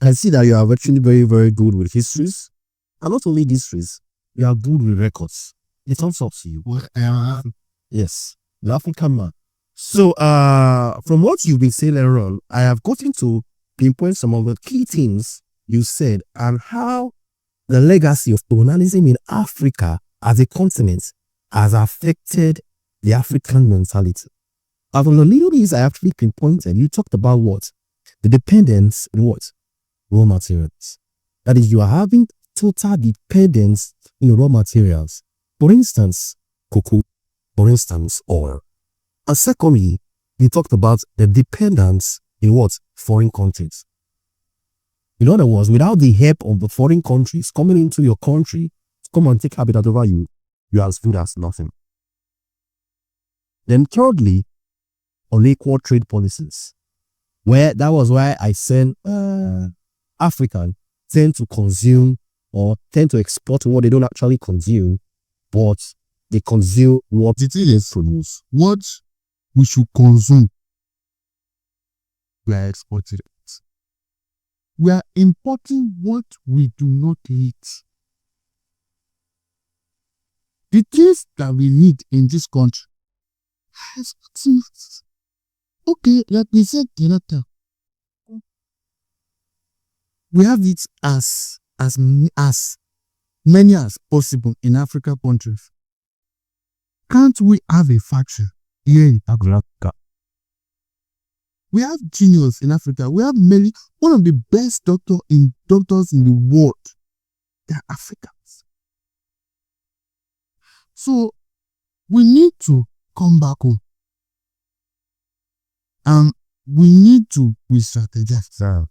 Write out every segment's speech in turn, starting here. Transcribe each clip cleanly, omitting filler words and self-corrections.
I see that you are actually very, very good with histories. And not only histories, you are good with records. It comes up to you. Yes, the African man. So, from what you've been saying earlier on, I have gotten to pinpoint some of the key things you said and how the legacy of colonialism in Africa as a continent has affected the African mentality. And from the little things I actually pinpointed, you talked about what? The dependence in what? Raw materials. That is, you are having total dependence in raw materials. For instance, cocoa. For instance, oil. And secondly, we talked about the dependence in what? Foreign countries. In other words, without the help of the foreign countries coming into your country to come and take habitat over you, you are as good as nothing. Then thirdly, unequal trade policies. Where that was why I said Africans tend to consume or tend to export what they don't actually consume, but they consume what the thing is produce. What we should consume, we are exporting it. We are importing what we do not eat. The things that we need in this country, okay, like we said the other time, we have it as many as possible in African countries. Can't we have a factory here in Africa? We have genius in Africa. We have one of the best doctors in the world. They are Africans. So we need to come back home. And we need to re-strategize.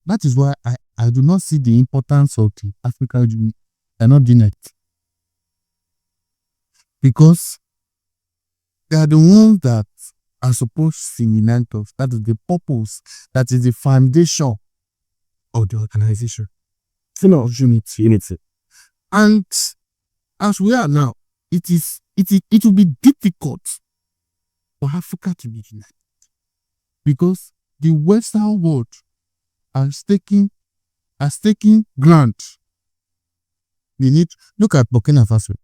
That is why I do not see the importance of the African Union. They're not doing it. Because they are the ones that are supposed to unite us. That is the purpose. That is the foundation of the organization. Unity. And as we are now, it will be difficult for Africa to be united. Because the Western world are taking ground. We need look at Burkina Faso.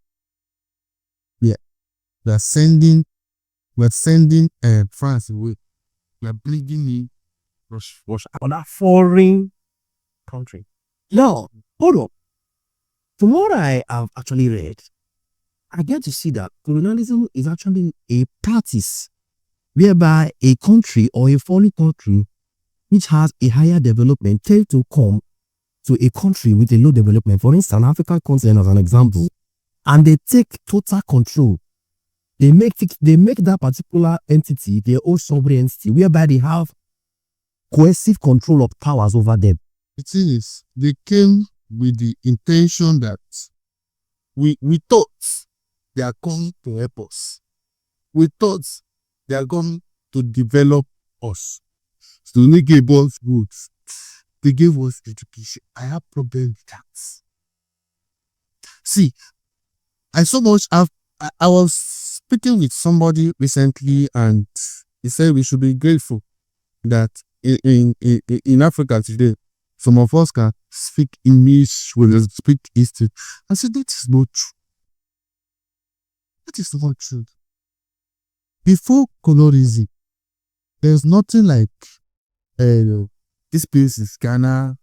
Yeah, we're sending France away. We're bringing in Russia on a foreign country. Now, hold on. From what I have actually read, I get to see that colonialism is actually a practice whereby a country or a foreign country which has a higher development tend to come to a country with a low development, for instance, African continent as an example, and they take total control. They make that particular entity their own sovereign entity, whereby they have coercive control of powers over them. The thing is, they came with the intention that we thought they are going to help us. We thought they are going to develop us. So they gave us goods. They gave us education. I have problem with that. See, I was speaking with somebody recently and he said we should be grateful that in Africa today, some of us can speak English, we can speak history. I said that is not true. That is not true. Before colonialism, there's nothing like this place is Ghana,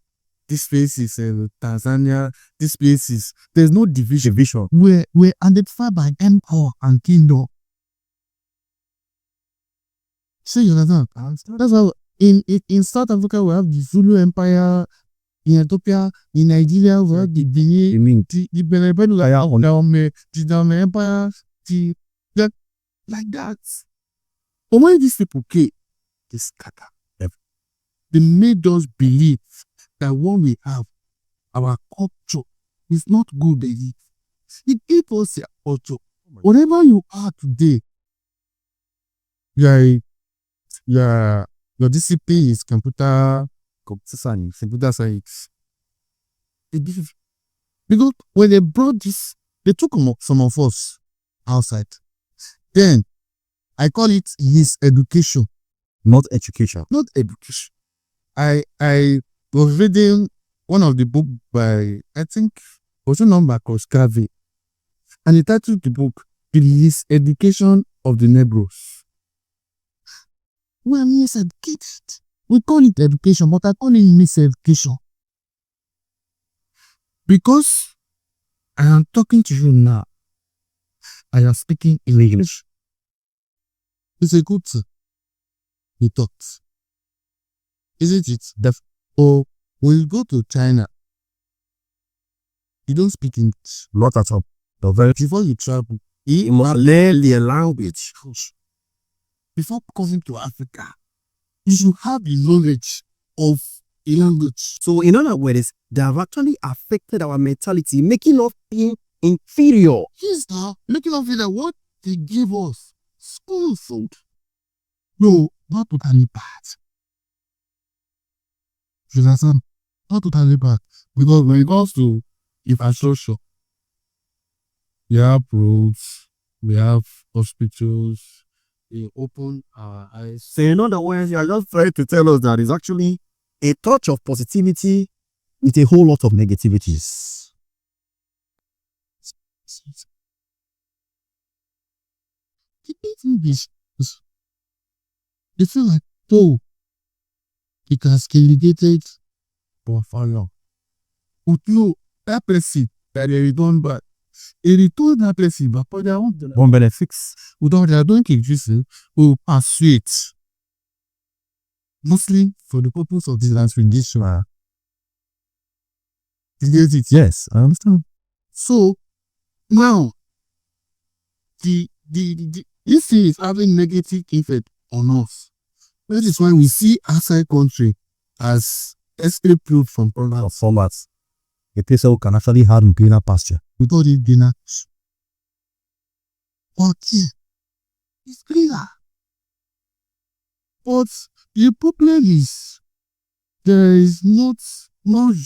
this place is Tanzania, this place is there's no division. We're identified by empire and kingdom. So you understand? That's how in South Africa we have the Zulu Empire, in Ethiopia, in Nigeria we have the Benin, the Benin the Dame Empire, like that. But when these people came, they scatter. They made us believe that what we have, our culture, is not good. They gave us their culture. Whatever you are today, your discipline is computer science. Because when they brought this, they took some of us outside. Then I call it his education. Not education. Not education. I was reading one of the book by, I think, was not by Coscave, and the title of the book is Education of the Negroes. Well, yes, educated. We call it education, but I call it miseducation. Because I am talking to you now, I am speaking in English. It's a good thing. You thought. Isn't it? Or when you go to China, you don't speak English. Not at all. Before you travel, You must learn the language. before coming to Africa, you should have the knowledge of a language. So in other words, they have actually affected our mentality, making us feel inferior. Yes, now, making us feel that what they give us, school food, no, not totally bad. You understand? Not totally bad. Because when it comes to infrastructure, we have roads, we have hospitals, they open our eyes. So in other words, you are just trying to tell us that it's actually a touch of positivity with a whole lot of negativities. English, they feel like, oh, it has delegated for long. But no, that person that they return back, they return that person back for their own benefits. Without their doing it, will persuade. Mostly for the purpose of this transformation. You get it? Yes, I understand. So now this thing is having negative effect on us. That is why we see outside country as escape route from problems. Formats. A place where we can actually have greener pasture. Without it greener. But yeah, it's greener. But the problem is there is no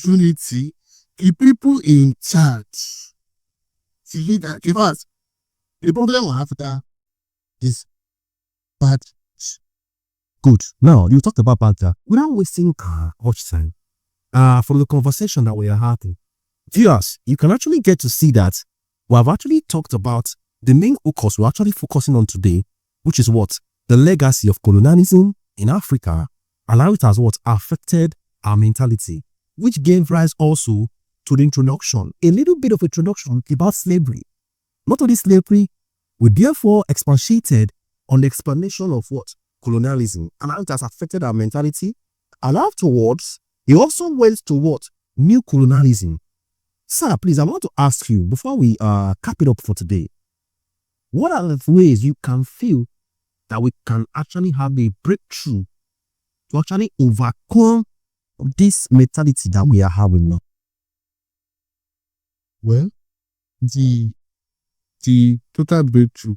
unity. The people in charge. See that the problem we have there is bad. Good. Now, you talked about that. Without wasting much time, from the conversation that we are having, viewers, you can actually get to see that we have actually talked about the main focus we're actually focusing on today, which is what? The legacy of colonialism in Africa and how it has what? Affected our mentality, which gave rise also to the introduction, a little bit of introduction about slavery. Not only slavery, we therefore expatiated on the explanation of what? Colonialism, and how it has affected our mentality. And afterwards, he also went to what? Neocolonialism. Sir, please, I want to ask you, before we cap it up for today, what are the ways you can feel that we can actually have a breakthrough to actually overcome this mentality that we are having now? Well, the total breakthrough